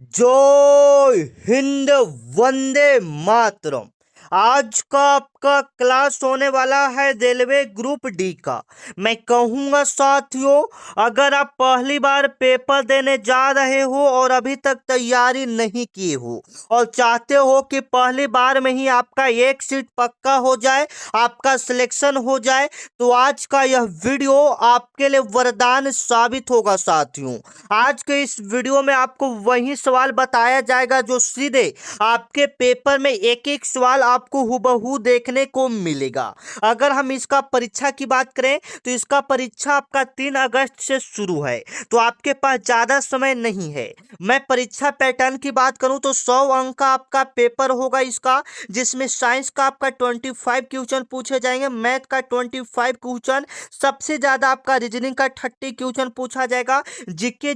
जय हिंद, वंदे मातरम। आज का आपका क्लास होने वाला है रेलवे ग्रुप डी का। मैं कहूंगा साथियों, अगर आप पहली बार पेपर देने जा रहे हो और अभी तक तैयारी नहीं किए हो और चाहते हो कि पहली बार में ही आपका एक सीट पक्का हो जाए, आपका सिलेक्शन हो जाए, तो आज का यह वीडियो आपके लिए वरदान साबित होगा साथियों। आज के इस वीडियो में आपको वही सवाल बताया जाएगा जो सीधे आपके पेपर में एक एक सवाल आपको हुबहू देखने को मिलेगा। अगर हम इसका परीक्षा की बात करें तो इसका परीक्षा आपका 3 अगस्त से शुरू है, तो आपके पास ज्यादा समय नहीं है। मैं परीक्षा पैटर्न की बात करूं तो 100 अंक का आपका पेपर होगा इसका, जिसमें साइंस का आपका 25 क्वेश्चन पूछे जाएंगे, मैथ का 25 क्वेश्चन, सबसे ज्यादा आपका रीजनिंग का 30 क्वेश्चन पूछा जाएगा, जीके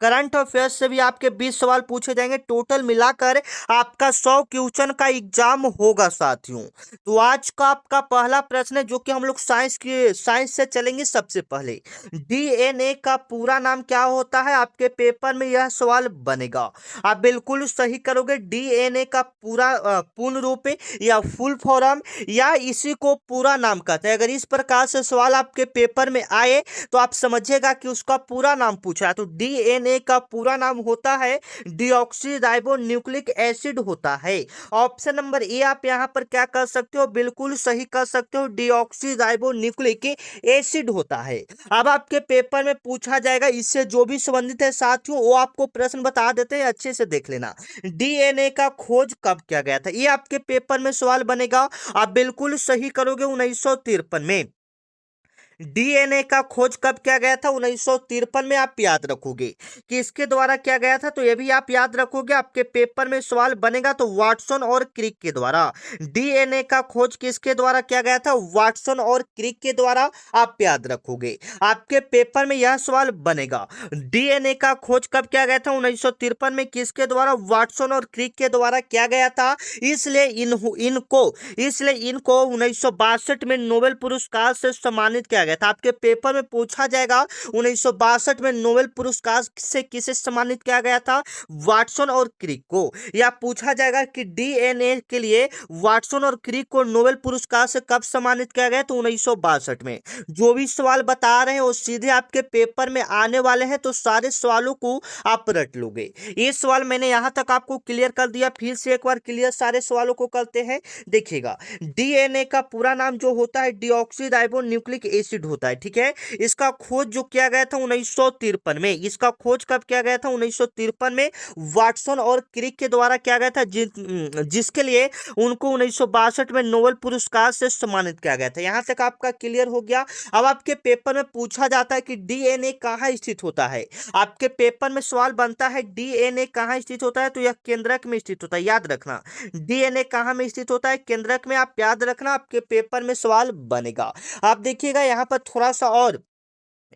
करंट अफेयर्स से भी आपके 20 सवाल पूछे जाएंगे। टोटल मिलाकर आपका 100 क्वेश्चन का एग्जाम होगा साथियों। तो आज का आपका पहला प्रश्न है जो कि हम लोग साइंस से चलेंगे। सबसे पहले डीएनए का पूरा नाम क्या होता है? आपके पेपर में यह सवाल बनेगा। आप बिल्कुल सही करोगे। डीएनए का पूरा पूर्ण रूप या फुल फॉर्म या इसी को पूरा नाम कहते हैं। अगर इस प्रकार से सवाल आपके पेपर में आए तो आप समझिएगा कि उसका पूरा नाम पूछा है। तो डीएनए का पूरा नाम होता है डीऑक्सी राइबो न्यूक्लिक एसिड होता है। ऑप्शन नंबर ए आप यहां पर क्या कर सकते हो? बिल्कुल सही कर सकते हो, डीऑक्सी राइबो न्यूक्लिक एसिड होता है। अब आपके पेपर में पूछा जाएगा, इससे जो भी संबंधित है साथियों वो आपको प्रश्न बता देते हैं, अच्छे से देख लेना। डीएनए का खोज कब किया गया था? ये आपके पेपर में सवाल बनेगा। आप बिल्कुल सही करोगे। 1953 में डीएनए का खोज कब किया गया था? 1953 में। आप याद रखोगे कि इसके द्वारा किया गया था, तो ये भी आप याद रखोगे। आपके पेपर में सवाल बनेगा तो वाटसन और क्रिक के द्वारा। डीएनए का खोज किसके द्वारा किया गया था? वाटसन और क्रिक के द्वारा। आप याद रखोगे, आपके पेपर में यह सवाल बनेगा। डीएनए का खोज कब किया गया था? 1953 में। किसके द्वारा? वाटसन और क्रिक के द्वारा किया गया था। इसलिए इनको 1962 में नोबेल पुरस्कार से सम्मानित किया गया था। आपके पेपर में पूछा जाएगा 1962 में नोबेल पुरस्कार से किसे सम्मानित किया गया था? वाटसन और क्रिक को। या पूछा जाएगा कि डीएनए के लिए वाटसन और क्रिक को नोबेल पुरस्कार से कब सम्मानित किया गया? तो 1962 में। जो भी सवाल बता रहे हैं वो सीधे आपके पेपर में आने वाले हैं, तो सारे सवालों को आप रट लोगे। ये सवाल मैंने यहां तक आपको क्लियर कर दिया, फिर से एक बार क्लियर सारे सवालों को करते हैं। देखिएगा, डीएनए का पूरा नाम जो होता है डीऑक्सी राइबो न्यूक्लिक एसिड होता है, ठीक है। इसका खोज जो किया गया था 1953 में। इसका खोज कब किया गया था? 1953 में। वाटसन और क्रिक के द्वारा किया गया था, जिसके लिए उनको 1962 में नोबेल पुरस्कार से सम्मानित किया गया था। यहां तक आपका क्लियर हो गया। अब आपके पेपर में पूछा जाता है कि डीएनए कहाँ स्थित होता है। आपके पेपर में सवाल बनता है डीएनए कहाँ स्थित होता है, तो यह केंद्रक में स्थित होता है, याद रखना। डीएनए कहाँ में स्थित होता है? केंद्रक में। आप याद रखना, आपके पेपर में सवाल बनेगा। आप देखिएगा यहाँ पर थोड़ा सा और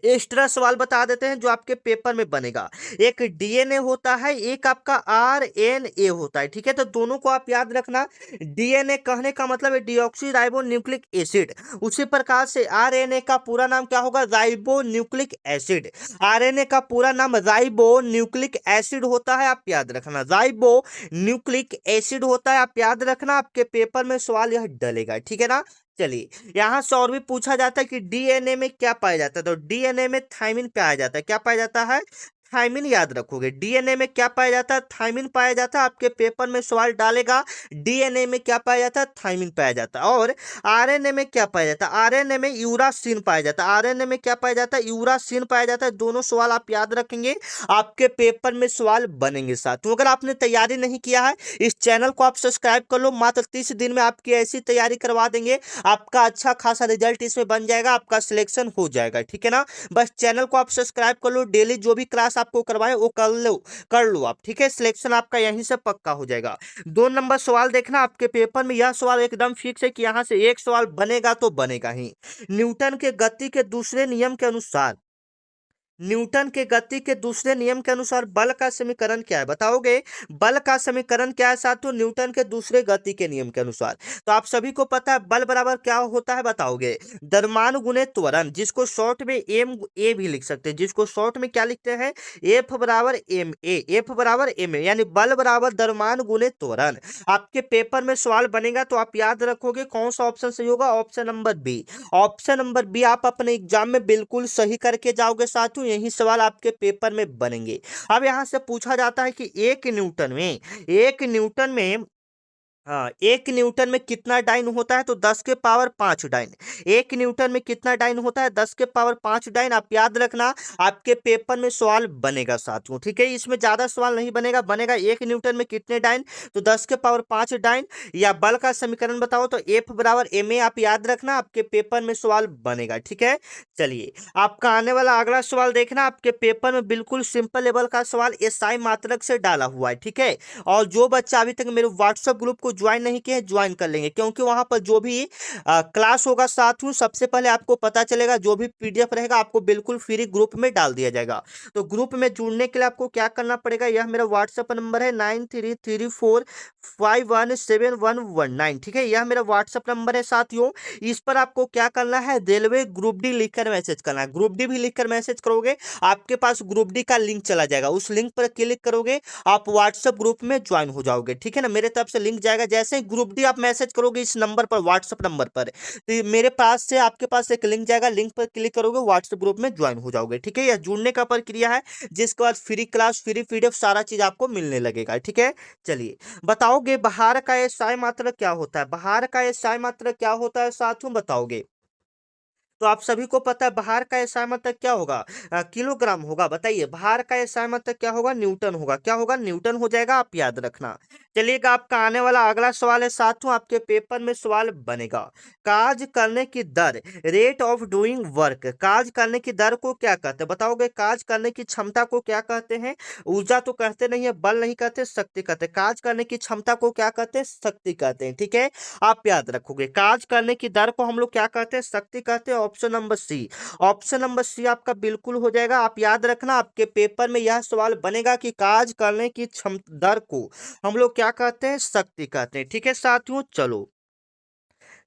एक्स्ट्रा सवाल बता देते हैं जो आपके पेपर में बनेगा। एक डीएनए होता है, एक आपका आरएनए होता है, ठीक है। तो दोनों को आप याद रखना। डीएनए कहने का मतलब है डीऑक्सी राइबो न्यूक्लिक एसिड। उसी प्रकार से आरएनए का पूरा नाम क्या होगा? Ribo nucleic acid. आरएनए का पूरा नाम राइबो न्यूक्लिक एसिड होता है, आप याद रखना। राइबो न्यूक्लिक एसिड होता है, आप याद रखना। आपके पेपर में सवाल यह डलेगा, ठीक है ना। चलिए, यहां से और भी पूछा जाता है कि डीएनए में क्या पाया जाता है, तो डीएनए में थायमिन पाया जाता है। क्या पाया जाता है? थायमिन। याद रखोगे, डीएनए में क्या पाया जाता है? थायमिन पाया जाता है। आपके पेपर में सवाल डालेगा, डीएनए में क्या पाया जाता है? थायमिन पाया जाता है। और आरएनए में क्या पाया जाता है? आरएनए में यूरासिन पाया जाता है। आरएनए में क्या पाया जाता है? यूरासिन पाया जाता है। दोनों सवाल आप याद रखेंगे, आपके पेपर में सवाल बनेंगे साथ। तो अगर आपने तैयारी नहीं किया है, इस चैनल को आप सब्सक्राइब कर लो। मात्र 30 दिन में आपकी ऐसी तैयारी करवा देंगे, आपका अच्छा खासा रिजल्ट इसमें बन जाएगा, आपका सिलेक्शन हो जाएगा, ठीक है ना। बस चैनल को आप सब्सक्राइब कर लो, डेली जो भी क्लास आपको करवाए वो कर लो आप, ठीक है। सिलेक्शन आपका यहीं से पक्का हो जाएगा। 2 नंबर सवाल देखना, आपके पेपर में यह सवाल एकदम फिक्स है कि यहां से एक सवाल बनेगा तो बनेगा ही। न्यूटन के गति के दूसरे नियम के अनुसार न्यूटन के गति के दूसरे नियम के अनुसार बल का समीकरण क्या है, बताओगे? बल का समीकरण क्या है साथियों, न्यूटन के दूसरे गति के नियम के अनुसार? तो आप सभी को पता है बल बराबर क्या होता है, बताओगे? द्रव्यमान गुणे त्वरण, जिसको शॉर्ट में एम ए भी लिख सकते हैं, जिसको शॉर्ट में क्या लिखते हैं, एफ बराबर एम ए, एफ बराबर एम ए, यानी बल बराबर द्रव्यमान गुणे त्वरण। आपके पेपर में सवाल बनेगा तो आप याद रखोगे कौन सा ऑप्शन सही होगा, option number B. Option number B आप अपने एग्जाम में बिल्कुल सही करके जाओगे साथियों, यही सवाल आपके पेपर में बनेंगे। अब यहां से पूछा जाता है कि एक न्यूटन में हाँ, एक न्यूटन में कितना डाइन होता है, तो 10 के पावर 5 डाइन। एक न्यूटन में कितना डाइन होता है, 10 के पावर 5 डाइन। आप याद रखना, आपके पेपर में सवाल बनेगा साथियों, ठीक है? इसमें ज्यादा सवाल नहीं बनेगा, बनेगा एक न्यूटन में कितने डाइन, तो 10 के पावर 5 डाइन। या बल का समीकरण बताओ, तो एफ बराबर एम ए, आप याद रखना, आपके पेपर में सवाल बनेगा, ठीक है? चलिए, आपका आने वाला अगला सवाल देखना, आपके पेपर में बिल्कुल सिंपल लेवल का सवाल एसआई मात्रक से डाला हुआ है, ठीक है? और जो बच्चा अभी तक मेरे व्हाट्सएप ग्रुप को ज्वाइन नहीं किया है, ज्वाइन कर लेंगे, क्योंकि वहां पर जो भी क्लास होगा साथियों, सबसे पहले आपको पता चलेगा, जो भी पीडीएफ रहेगा आपको बिल्कुल फ्री ग्रुप में डाल दिया जाएगा। तो ग्रुप में जुड़ने के लिए आपको क्या करना पड़ेगा, यह मेरा व्हाट्सएप नंबर है 9334517119, ठीक है? यह मेरा व्हाट्सएप नंबर है साथियों। इस पर आपको क्या करना है, रेलवे ग्रुप डी लिखकर मैसेज करना है। ग्रुप डी भी लिखकर मैसेज करोगे, आपके पास ग्रुप डी का लिंक चला जाएगा, उस लिंक पर क्लिक करोगे, आप व्हाट्सएप ग्रुप में ज्वाइन हो जाओगे, ठीक है ना? मेरे तरफ से लिंक जाएगा, जैसे ही ग्रुप डी आप मैसेज करोगे इस नंबर पर, व्हाट्सएप नंबर पर, तो मेरे पास से आपके पास एक लिंक जाएगा, लिंक पर क्लिक करोगे, व्हाट्सएप ग्रुप में ज्वाइन हो जाओगे, ठीक है? यह जुड़ने का प्रक्रिया है, जिसके बाद फ्री क्लास, फ्री पीडीएफ, सारा चीज आपको मिलने लगेगा, ठीक है? चलिए, बताओगे बाहर का एसआई मात्रक क्या होता है, बाहर का एसआई मात्रक क्या होता है साथियों, बताओगे? तो आप सभी को पता है बाहर का एसआई मात्रक क्या होगा, किलोग्राम होगा। बताइए, बाहर का एसआई मात्रक क्या होगा, न्यूटन होगा। क्या होगा, न्यूटन हो जाएगा, आप याद रखना। चलिएगा, आपका आने वाला अगला सवाल है साथियों, आपके पेपर में सवाल बनेगा, कार्य करने की दर, रेट ऑफ डूइंग वर्क, कार्य करने की दर को क्या कहते हैं, बताओगे? कार्य करने की क्षमता को क्या कहते हैं? ऊर्जा तो कहते नहीं है, बल नहीं कहते, शक्ति कहते हैं। कार्य करने की क्षमता को क्या कहते हैं, शक्ति कहते हैं, ठीक है? आप याद रखोगे, कार्य करने की दर को हम लोग क्या कहते हैं, शक्ति कहते हैं। Option number C, option number C आपका बिल्कुल हो जाएगा। आप याद रखना, आपके पेपर में यह सवाल बनेगा कि कार्य करने की क्षमता दर को हम लोग क्या कहते हैं, शक्ति कहते हैं, ठीक है साथियों? चलो,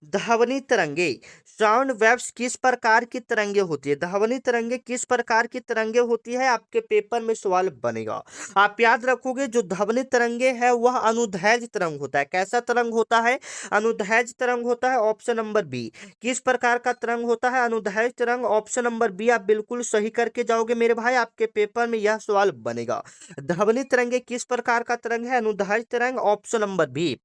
ध्वनि तरंगे, साउंड वेव्स किस प्रकार की तरंगे होती है, ध्वनि तरंगे किस प्रकार की तरंगे होती है, आपके पेपर में सवाल बनेगा। आप याद रखोगे, जो ध्वनि तरंगे है वह अनुदैर्घ्य तरंग होता है। कैसा तरंग होता है, अनुदैर्घ्य तरंग होता है। ऑप्शन नंबर बी, किस प्रकार का तरंग होता है, अनुदैर्घ्य तरंग। ऑप्शन नंबर बी आप बिल्कुल सही करके जाओगे मेरे भाई, आपके पेपर में यह सवाल बनेगा। ध्वनि तरंगे किस प्रकार का तरंग है, अनुदैर्घ्य तरंग। Option number B.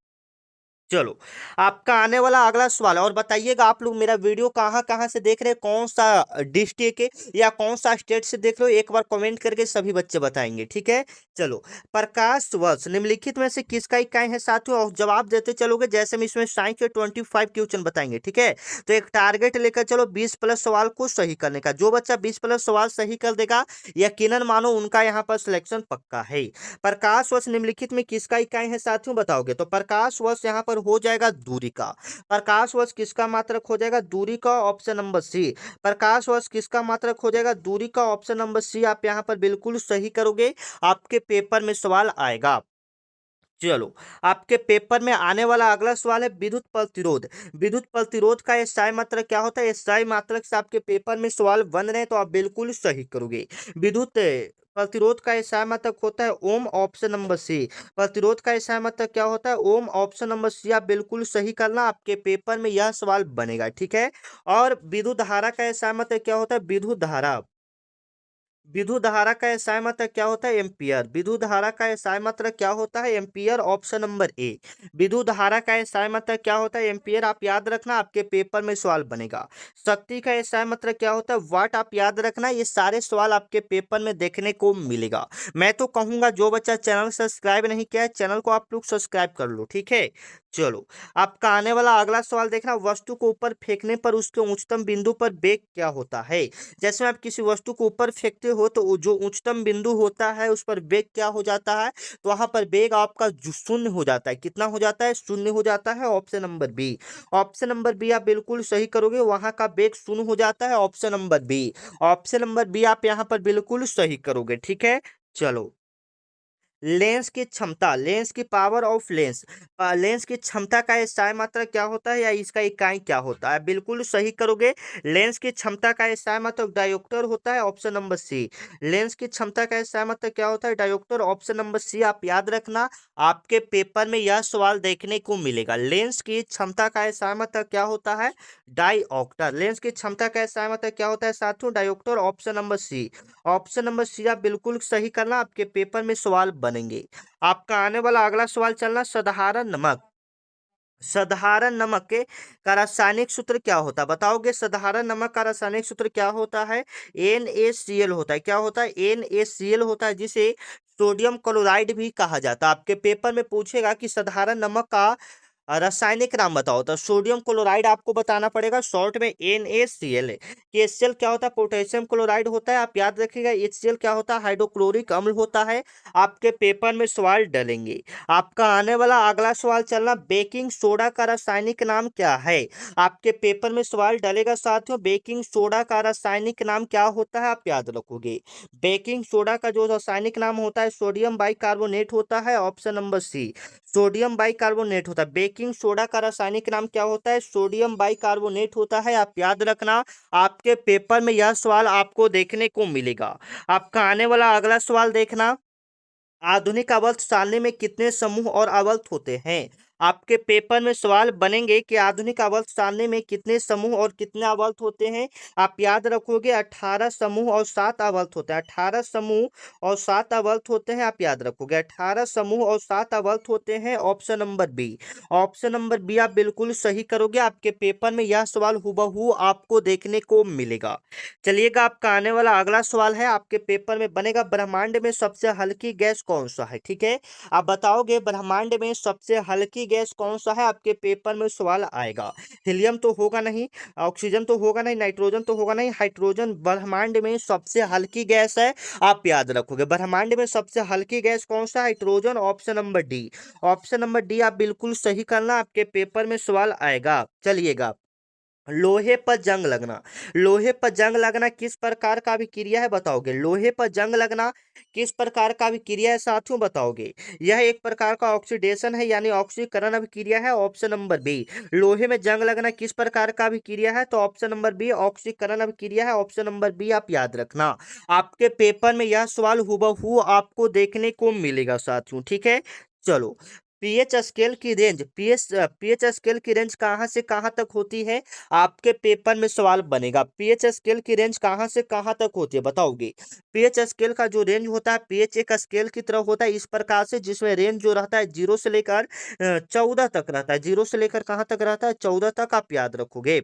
चलो, आपका आने वाला अगला सवाल है, और बताइएगा आप लोग मेरा वीडियो कहाँ कहाँ से देख रहे हैं, कौन सा डिस्ट्रिक्ट है या कौन सा स्टेट से देख रहे हो, एक बार कमेंट करके सभी बच्चे बताएंगे, ठीक है? चलो, प्रकाश वर्ष निम्नलिखित में से किसका इकाई है साथियों, और जवाब देते चलोगे, जैसे हम इसमें साइंस के 25 क्वेश्चन बताएंगे, ठीक है? तो एक टारगेट लेकर चलो, 20 प्लस सवाल को सही करने का। जो बच्चा 20 प्लस सवाल सही कर देगा, यकीनन मानो उनका यहाँ पर सिलेक्शन पक्का है। प्रकाश वर्ष निम्नलिखित में किसका इकाई है साथियों, बताओगे? तो प्रकाश वर्ष यहाँ पर हो जाएगा दूरी का। प्रकाश वर्ष किसका मात्रक हो जाएगा, दूरी का। ऑप्शन नंबर सी, प्रकाश वर्ष किसका मात्रक हो जाएगा, दूरी का। ऑप्शन नंबर सी आप यहाँ पर बिल्कुल सही करोगे, आपके पेपर में सवाल आएगा। चलो, आपके पेपर में आने वाला अगला सवाल है विद्युत प्रतिरोध। विद्युत प्रतिरोध का एसआई मात्रक क्या होता है, एसआई मात्रक से आपके पेपर में सवाल बन रहे हैं, तो आप बिल्कुल सही करोगे। विद्युत प्रतिरोध का एसआई मात्रक होता है ओम। ऑप्शन नंबर सी, प्रतिरोध का एसआई मात्रक क्या होता है, ओम। ऑप्शन नंबर सी आप बिल्कुल सही करना, आपके पेपर में यह सवाल बनेगा, ठीक है? और विद्युत धारा का एसआई मात्रक क्या होता है, विद्युत धारा, विद्युत धारा का एसआई मात्रक क्या होता है, एम्पियर। विद्युत धारा का एसआई मात्रक क्या होता है, एम्पियर। ऑप्शन नंबर ए, विद्युत धारा का एसआई मात्रक क्या होता है, एम्पियर। आप याद रखना, आपके पेपर में सवाल बनेगा। शक्ति का एसआई मात्रक क्या होता है, वाट। आप याद रखना, ये सारे सवाल आपके पेपर में देखने को मिलेगा। मैं तो कहूंगा, जो बच्चा चैनल सब्सक्राइब नहीं किया है, चैनल को आप लोग सब्सक्राइब कर लो, ठीक है? चलो, आपका आने वाला अगला सवाल देखना, वस्तु को ऊपर फेंकने पर उसके उच्चतम बिंदु पर वेग क्या होता है। जैसे में आप किसी वस्तु को ऊपर फेंकते हो तो जो उच्चतम बिंदु होता है उस पर वेग क्या हो जाता है, तो वहां पर वेग आपका शून्य हो जाता है। कितना हो जाता है, शून्य हो जाता है। Option number B, option number B आप बिल्कुल सही करोगे, वहां का वेग शून्य हो जाता है। Option number B, option number B आप यहाँ पर बिल्कुल सही करोगे। ठीक है, चलो, लेंस की क्षमता, लेंस की पावर ऑफ लेंस, लेंस की क्षमता का एसआई मात्रक क्या होता है या इसका इकाई क्या होता है, बिल्कुल सही करोगे। लेंस की क्षमता का एसआई मात्रक डायोप्टर होता है। ऑप्शन नंबर सी, लेंस की क्षमता का एसआई मात्रक क्या होता है, डायोप्टर। ऑप्शन नंबर सी आप याद रखना, आपके पेपर में यह सवाल देखने को मिलेगा। लेंस की क्षमता का एसआई मात्रक क्या होता है, डायोप्टर। लेंस की क्षमता का एसआई मात्रक क्या होता है साथियों, dioptre. Option number C, option number C आप बिल्कुल सही करना, आपके पेपर में सवाल बनेंगे। आपका आने वाला अगला सवाल चलना, साधारण नमक, साधारण नमक के का रासायनिक सूत्र क्या होता है, बताओगे। साधारण नमक का रासायनिक सूत्र क्या होता है, NaCl होता है। क्या होता है, NaCl होता है, जिसे सोडियम क्लोराइड भी कहा जाता है। आपके पेपर में पूछेगा कि साधारण नमक का रासायनिक नाम बताओ, तो सोडियम क्लोराइड आपको बताना पड़ेगा, शॉर्ट में NaCl है। HCl क्या होता है, पोटेशियम क्लोराइड होता है। आप याद रखिएगा, HCl क्या होता है, हाइड्रोक्लोरिक अम्ल होता है। आपके पेपर में सवाल डलेंगे। आपका आने वाला अगला सवाल चलना, बेकिंग सोडा का रासायनिक नाम क्या है। आपके पेपर में सवाल डलेगा साथियों, बेकिंग सोडा का रासायनिक नाम क्या होता है, आप याद रखोगे। बेकिंग सोडा का जो रासायनिक नाम होता है, सोडियम बाइकार्बोनेट होता है। Option number C, sodium bicarbonate होता है। बेकिंग सोडा का रासायनिक नाम क्या होता है, सोडियम बाइकार्बोनेट होता है। आप याद रखना, आपके पेपर में यह सवाल आपको देखने को मिलेगा। आपका आने वाला अगला सवाल देखना, आधुनिक आवर्त सारणी में कितने समूह और आवर्त होते हैं। आपके पेपर में सवाल बनेंगे कि आधुनिक आवर्त सारणी में कितने समूह और कितने आवर्त होते हैं। आप याद रखोगे, 18 समूह और 7 आवर्त होते हैं। 18 समूह और 7 आवर्त होते हैं, आप याद रखोगे, 18 समूह और 7 आवर्त होते हैं। Option number B, option number B आप बिल्कुल सही करोगे, आपके पेपर में यह सवाल हुबहू आपको देखने को मिलेगा। चलिएगा, आपका आने वाला अगला सवाल है, आपके पेपर में बनेगा, ब्रह्मांड में सबसे हल्की गैस कौन सा है। ठीक है, आप बताओगे ब्रह्मांड में सबसे हल्की गैस कौन सा है, आपके पेपर में सवाल आएगा। हीलियम तो होगा नहीं, ऑक्सीजन तो होगा नहीं, नाइट्रोजन तो होगा नहीं, हाइड्रोजन ब्रह्मांड में सबसे हल्की गैस है। आप याद रखोगे, ब्रह्मांड में सबसे हल्की गैस कौन सा, hydrogen. Option number D, option number D आप बिल्कुल सही करना, आपके पेपर में सवाल आएगा। चलिएगा, लोहे पर जंग लगना, लोहे पर जंग लगना किस प्रकार का अभिक्रिया है, बताओगे। लोहे पर जंग लगना किस प्रकार का अभिक्रिया है साथियों, बताओगे। यह एक प्रकार का ऑक्सीडेशन है, यानी ऑक्सीकरण अभिक्रिया है। ऑप्शन नंबर बी, लोहे में जंग लगना किस प्रकार का अभिक्रिया है, तो ऑप्शन नंबर बी ऑक्सीकरण अभिक्रिया है। ऑप्शन नंबर बी आप याद रखना, आपके पेपर में यह सवाल हुबहू आपको देखने को मिलेगा साथियों। ठीक है, चलो, पीएच स्केल की रेंज, पीएच स्केल की रेंज कहाँ से कहाँ तक होती है, आपके पेपर में सवाल बनेगा। पीएच स्केल की रेंज कहाँ से कहाँ तक होती है, बताओगे। पीएच स्केल का जो रेंज होता है, पीएच एक स्केल की तरह होता है इस प्रकार से, जिसमें रेंज जो रहता है 0 से लेकर 14 तक रहता है। 0 से लेकर कहाँ तक रहता है, 14 तक, आप याद रखोगे।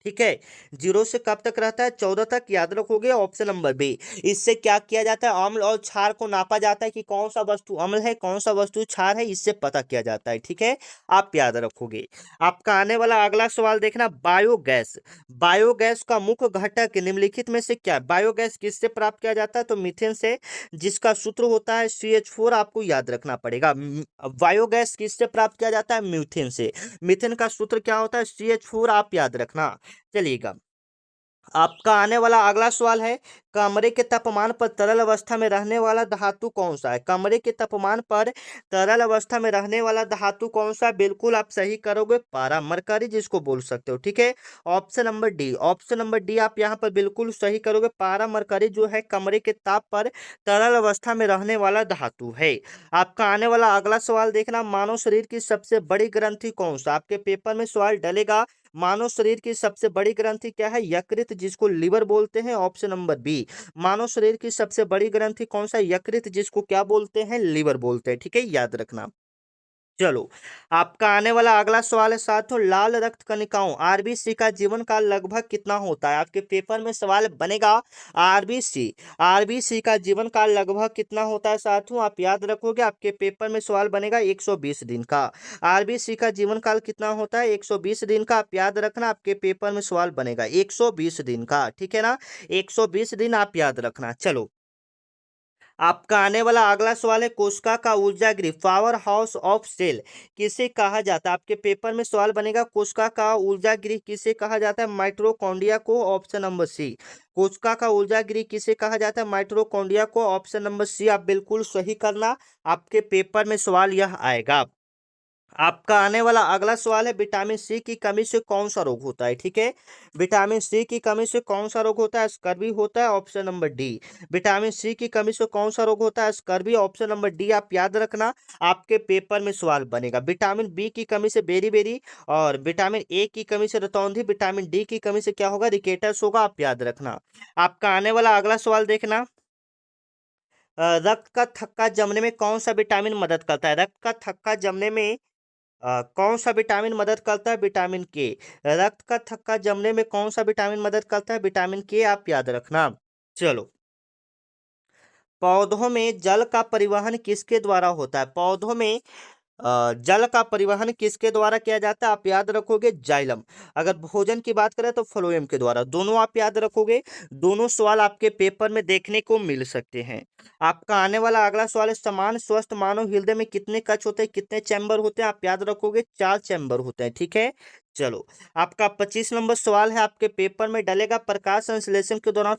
ठीक है, 0 से कब तक रहता है, 14 तक, याद रखोगे। ऑप्शन नंबर बी, इससे क्या किया जाता है, अम्ल और क्षार को नापा जाता है कि कौन सा वस्तु अम्ल है कौन सा वस्तु क्षार है, इससे पता किया जाता है। ठीक है, आप याद रखोगे। आपका आने वाला अगला सवाल देखना, बायोगैस, बायोगैस का मुख्य घटक निम्नलिखित में से क्या है? बायोगैस किससे प्राप्त किया जाता है, तो मीथेन से, जिसका सूत्र होता है CH4, आपको याद रखना पड़ेगा। बायोगैस किससे प्राप्त किया जाता है, मीथेन से। मीथेन का सूत्र क्या होता है, CH4, आप याद रखना। चलिएगा, आपका आने वाला अगला सवाल है, कमरे के तापमान पर तरल अवस्था में रहने वाला धातु कौन सा है। कमरे के तापमान पर तरल अवस्था में रहने वाला धातु कौन सा है, बिल्कुल आप सही करोगे, पारा मरकरी जिसको बोल सकते हो। ठीक है, option number D, option number D आप यहाँ पर बिल्कुल सही करोगे, पारा मरकरी जो है कमरे के ताप पर तरल अवस्था में रहने वाला धातु है। आपका आने वाला अगला सवाल देखना, मानव शरीर की सबसे बड़ी ग्रंथि कौन सा, आपके पेपर में सवाल डलेगा। मानव शरीर की सबसे बड़ी ग्रंथि क्या है, यकृत, जिसको लीवर बोलते हैं। ऑप्शन नंबर बी, मानव शरीर की सबसे बड़ी ग्रंथि कौन सा, यकृत, जिसको क्या बोलते हैं, लीवर बोलते हैं। ठीक है, याद रखना। चलो, आपका आने वाला अगला सवाल है साथियों, लाल रक्त कणिकाओं आरबीसी का जीवन काल लगभग कितना होता है? आपके पेपर में सवाल बनेगा। आरबीसी आरबीसी का जीवन काल लगभग कितना होता है साथियों? आप याद रखोगे, आपके पेपर में सवाल बनेगा 120 दिन का। आरबीसी का जीवन काल कितना होता है? 120 दिन का। आप याद रखना, आपके पेपर में सवाल बनेगा 120 दिन का, ठीक है ना? 120 दिन आप याद रखना। चलो, आपका आने वाला अगला सवाल है, कोशिका का ऊर्जा गृह पावर हाउस ऑफ सेल किसे कहा जाता है? आपके पेपर में सवाल बनेगा, कोशिका का ऊर्जा गृह किसे कहा जाता है? माइटोकॉन्ड्रिया को, ऑप्शन नंबर सी। कोशिका का ऊर्जा गृह किसे कहा जाता है? माइटोकॉन्ड्रिया को, ऑप्शन नंबर सी आप बिल्कुल सही करना। आपके पेपर में सवाल यह आएगा। आपका आने वाला अगला सवाल है, विटामिन सी की कमी से कौन सा रोग होता है? ठीक है, विटामिन सी की कमी से कौन सा रोग होता है? स्कर्वी होता है, option number D. Vitamin C की कमी से कौन सा रोग होता है? स्कर्वी, ऑप्शन नंबर डी आप याद रखना। आपके पेपर में सवाल बनेगा। विटामिन बी की कमी से बेरी बेरी, और विटामिन ए की कमी से रतौंधी, विटामिन डी की कमी से क्या होगा? रिकेटस होगा, आप याद रखना। आपका आने वाला अगला सवाल देखना, रक्त का थक्का जमने में कौन सा विटामिन मदद करता है? रक्त का थक्का जमने में कौन सा विटामिन मदद करता है? विटामिन के। रक्त का थक्का जमने में कौन सा विटामिन मदद करता है? विटामिन के, आप याद रखना। चलो, पौधों में जल का परिवहन किसके द्वारा होता है? पौधों में जल का परिवहन किसके द्वारा किया जाता है? आप याद रखोगे, जाइलम। अगर भोजन की बात करें तो फ्लोएम के द्वारा। दोनों आप याद रखोगे। दोनों सवाल आपके पेपर में देखने को मिल सकते हैं। आपका आने वाला अगला सवाल है, समान स्वस्थ मानव हृदय में कितने कक्ष होते हैं, कितने चैम्बर होते हैं? आप याद रखोगे, 4 चैम्बर होते हैं, ठीक है। चलो, आपका 25 नंबर सवाल है, आपके पेपर में डलेगा, प्रकाश संश्लेषण के दौरान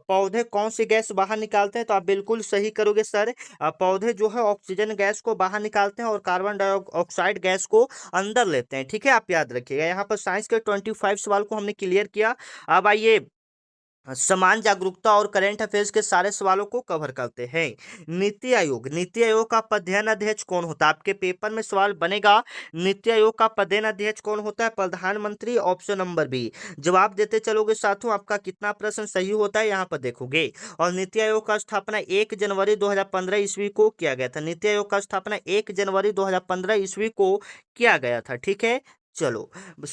पौधे कौन सी गैस बाहर निकालते हैं? तो आप बिल्कुल सही करोगे सर। पौधे जो है ऑक्सीजन गैस को बाहर निकालते हैं और कार्बन डाइऑक्साइड गैस को अंदर लेते हैं, ठीक है। आप याद रखिएगा। यहाँ पर साइंस के 25 सवाल को हमने क्लियर किया। अब आइए, समान जागरूकता और करंट अफेयर्स के सारे सवालों को कवर करते हैं। नीति आयोग का पदेन अध्यक्ष कौन होता है? आपके पेपर में सवाल बनेगा, नीति आयोग का पदेन अध्यक्ष कौन होता है? प्रधानमंत्री, ऑप्शन नंबर बी। जवाब देते चलोगे साथियों, आपका कितना प्रश्न सही होता है यहाँ पर देखोगे। और नीति आयोग का स्थापना 1 जनवरी 2015 ईस्वी को किया गया था। नीति आयोग का स्थापना 1 जनवरी 2015 ईस्वी को किया गया था, ठीक है। चलो,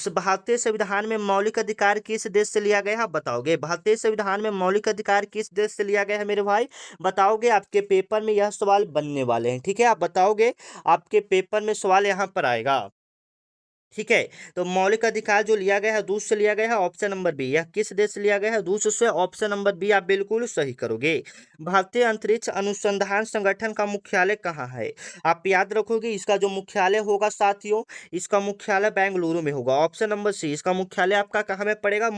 भारतीय संविधान में मौलिक अधिकार किस देश से लिया गया है? बताओगे, भारतीय संविधान में मौलिक अधिकार किस देश से लिया गया है मेरे भाई? बताओगे, आपके पेपर में यह सवाल बनने वाले हैं, ठीक है। आप बताओगे, आपके पेपर में सवाल यहाँ पर आएगा, ठीक है। तो मौलिक अधिकार जो लिया गया है, रूस से लिया गया है, ऑप्शन नंबर बी। यह किस देश से लिया गया है? रूस से, ऑप्शन नंबर बी आप बिल्कुल सही करोगे। भारतीय अंतरिक्ष अनुसंधान संगठन का मुख्यालय कहाँ है? आप याद रखोगे, इसका जो मुख्यालय होगा साथियों, इसका मुख्यालय बेंगलुरु में होगा, ऑप्शन नंबर सी। इसका मुख्यालय आपका कहाँ में पड़ेगा?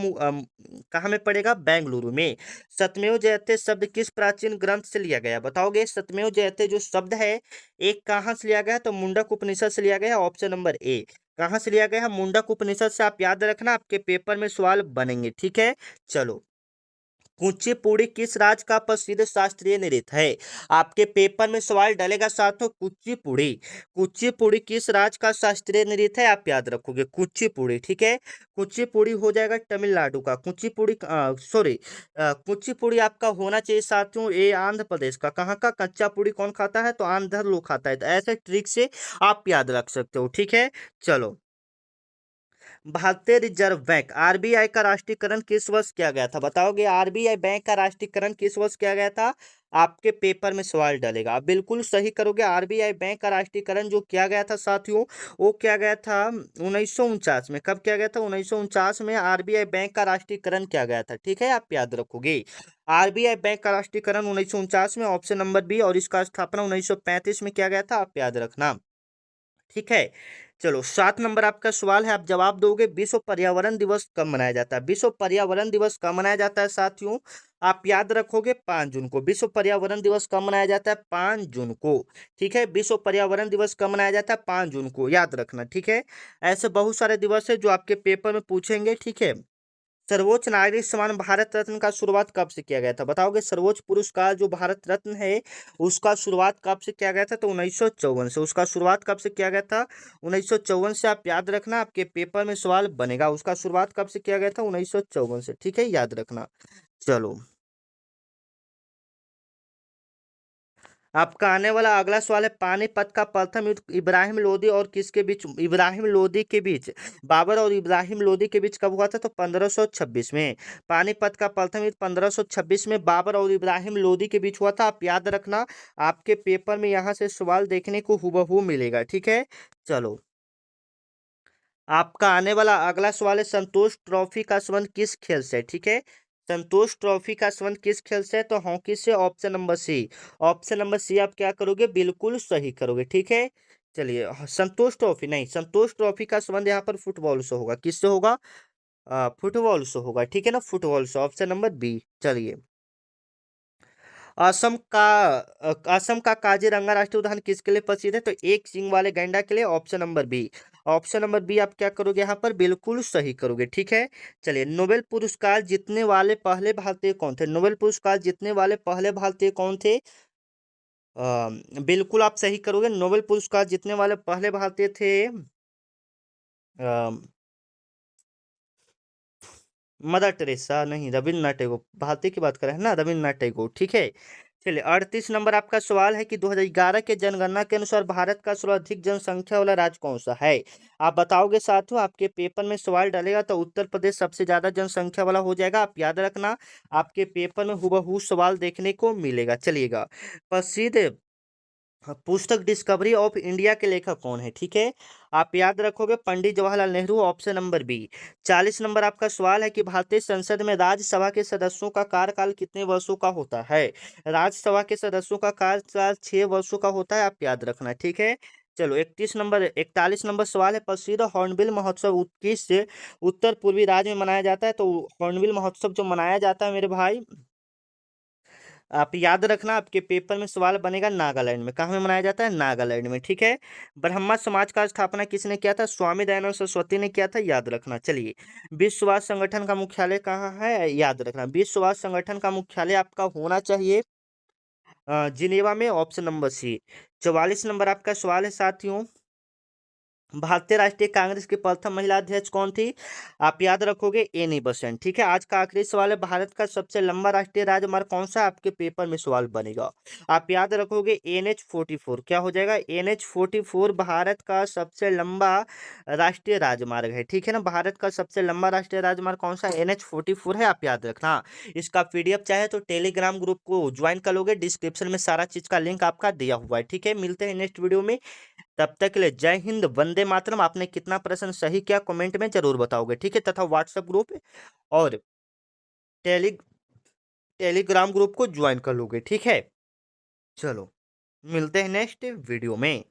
कहाँ में पड़ेगा? बेंगलुरु में। सत्यमेव जयते शब्द किस प्राचीन ग्रंथ से लिया गया? बताओगे, सत्यमेव जयते जो शब्द है, एक कहाँ से लिया गया? तो मुंडक उपनिषद से लिया गया, ऑप्शन नंबर ए। कहाँ से लिया गया है? मुंडक उपनिषद से। आप याद रखना, आपके पेपर में सवाल बनेंगे, ठीक है। चलो, कुचिपुड़ी किस राज्य का प्रसिद्ध शास्त्रीय नृत्य है? आपके पेपर में सवाल डलेगा साथियों, कुचिपुड़ी। कुचिपुड़ी किस राज्य का शास्त्रीय नृत्य है? आप याद रखोगे, कुचिपुड़ी, ठीक है। कुचिपुड़ी हो जाएगा तमिलनाडु का। कुचिपुड़ी आपका होना चाहिए साथियों, ये आंध्र प्रदेश का। कहाँ का? कच्चा पूड़ी कौन खाता है? तो आंध्र लोग खाता है। तो ऐसे ट्रिक से आप याद रख सकते हो, ठीक है। चलो, भारतीय रिजर्व बैंक आरबीआई का राष्ट्रीयकरण किस वर्ष किया गया था? बताओगे, आरबीआई बैंक का राष्ट्रीयकरण किस वर्ष किया गया था? आपके पेपर में सवाल डलेगा, आप बिल्कुल सही करोगे। आरबीआई बैंक का राष्ट्रीयकरण जो किया गया था साथियों, वो किया गया था 1949 में। कब किया गया था? 1949 में आरबीआई बैंक का राष्ट्रीयकरण किया गया था, ठीक है। आप याद रखोगे, आरबीआई बैंक का राष्ट्रीयकरण 1949 में, ऑप्शन नंबर बी। और इसका स्थापना 1935 में किया गया था, आप याद रखना, ठीक है। चलो, 7 नंबर आपका सवाल है, आप जवाब दोगे। विश्व पर्यावरण दिवस कब मनाया जाता है? विश्व पर्यावरण दिवस कब मनाया जाता है साथियों? आप याद रखोगे, 5 जून को। विश्व पर्यावरण दिवस कब मनाया जाता है? 5 जून को, ठीक है। विश्व पर्यावरण दिवस कब मनाया जाता है? 5 जून को, याद रखना, ठीक है। ऐसे बहुत सारे दिवस है जो आपके पेपर में पूछेंगे, ठीक है। सर्वोच्च नागरिक सम्मान भारत रत्न का शुरुआत कब से किया गया था? बताओगे, सर्वोच्च पुरस्कार जो भारत रत्न है, उसका शुरुआत कब से किया गया था? तो 1954 से। उसका शुरुआत कब से किया गया था? 1954 से। आप याद रखना, आपके पेपर में सवाल बनेगा, उसका शुरुआत कब से किया गया था? 1954 से, ठीक है, याद रखना। चलो, आपका आने वाला अगला सवाल है, पानीपत का प्रथम युद्ध इब्राहिम लोदी और किसके बीच, इब्राहिम लोदी के बीच, बाबर और इब्राहिम लोदी के बीच कब हुआ था? तो 1526 में। पानीपत का प्रथम युद्ध 1526 में बाबर और इब्राहिम लोदी के बीच हुआ था। आप याद रखना, आपके पेपर में यहाँ से सवाल देखने को हुबहू मिलेगा, ठीक है। चलो, आपका आने वाला अगला सवाल है, संतोष ट्रॉफी का संबंध किस खेल से है? ठीक है, संतोष ट्रॉफी का संबंध किस खेल से है? तो हॉकी से। Option number C. Option number C आप क्या करोगे? बिल्कुल सही करोगे, ठीक है। चलिए, संतोष ट्रॉफी नहीं, संतोष ट्रॉफी का संबंध यहाँ पर फुटबॉल से होगा। किससे होगा? फुटबॉल से होगा, ठीक है ना, फुटबॉल से। Option number B. चलिए, असम का काजीरंगा राष्ट्रीय उद्यान किसके लिए प्रसिद्ध है? तो एक सींग वाले गैंडा के लिए। Option number B. Option number B आप क्या करोगे यहाँ पर? बिल्कुल सही करोगे, ठीक है। चलिए, नोबेल पुरस्कार जीतने वाले पहले भारतीय कौन थे? नोबेल पुरस्कार जीतने वाले पहले भारतीय कौन थे? बिल्कुल आप सही करोगे, नोबेल पुरस्कार जीतने वाले पहले भारतीय थे मदर टेरेसा, नहीं, रविन्द्रनाथ टैगोर। भारतीय की बात करें ना, रविन्द्रनाथ टैगोर, ठीक है। चलिए, 38 नंबर आपका सवाल है कि 2011 के जनगणना के अनुसार भारत का सर्वाधिक जनसंख्या वाला राज्य कौन सा है? आप बताओगे साथियों, आपके पेपर में सवाल डालेगा तो उत्तर प्रदेश सबसे ज्यादा जनसंख्या वाला हो जाएगा। आप याद रखना, आपके पेपर में हुबहू सवाल देखने को मिलेगा। चलिएगा, प्रसिद्ध पुस्तक डिस्कवरी ऑफ इंडिया के लेखक कौन है? ठीक है, आप याद रखोगे, Pandit Jawaharlal Nehru. Option number B. 40 number आपका सवाल है कि भारतीय संसद में राज्यसभा के सदस्यों का कार्यकाल कितने वर्षों का होता है? राज्यसभा के सदस्यों का कार्यकाल 6 वर्षों का होता है, आप याद रखना, ठीक है। चलो, 41 नंबर सवाल है, प्रसिद्ध हॉर्नबिल महोत्सव किस उत्तर पूर्वी राज्य में मनाया जाता है? तो हॉर्नबिल महोत्सव जो मनाया जाता है मेरे भाई, आप याद रखना, आपके पेपर में सवाल बनेगा नागालैंड में। कहाँ में मनाया जाता है? नागालैंड में, ठीक है। ब्रह्मा समाज का स्थापना किसने किया था? स्वामी दयानंद सरस्वती ने किया था, याद रखना। चलिए, विश्व स्वास्थ्य संगठन का मुख्यालय कहाँ है? याद रखना, विश्व स्वास्थ्य संगठन का मुख्यालय आपका होना चाहिए जिनेवा में। ऑप्शन नंबर सी। 44 नंबर आपका सवाल है साथियों, भारतीय राष्ट्रीय कांग्रेस की प्रथम महिला अध्यक्ष कौन थी? आप याद रखोगे, एनी बेसेंट, ठीक है। आज का आखिरी सवाल है, भारत का सबसे लंबा राष्ट्रीय राजमार्ग कौन सा? आपके पेपर में सवाल बनेगा, आप याद रखोगे, NH 44। क्या हो जाएगा? NH 44 भारत का सबसे लंबा राष्ट्रीय राजमार्ग है, ठीक है ना। भारत का सबसे लंबा राष्ट्रीय राजमार्ग कौन सा? NH 44 है, आप याद रखना। इसका PDF चाहे तो टेलीग्राम ग्रुप को ज्वाइन कर लोगे, डिस्क्रिप्शन में सारा चीज का लिंक आपका दिया हुआ है, ठीक है। मिलते हैं नेक्स्ट वीडियो में, तब तक के लिए जय हिंद, वंदे मातरम। आपने कितना प्रश्न सही किया कमेंट में जरूर बताओगे, ठीक है। तथा व्हाट्सएप ग्रुप और टेली टेलीग्राम ग्रुप को ज्वाइन कर लोगे, ठीक है। चलो, मिलते हैं नेक्स्ट वीडियो में।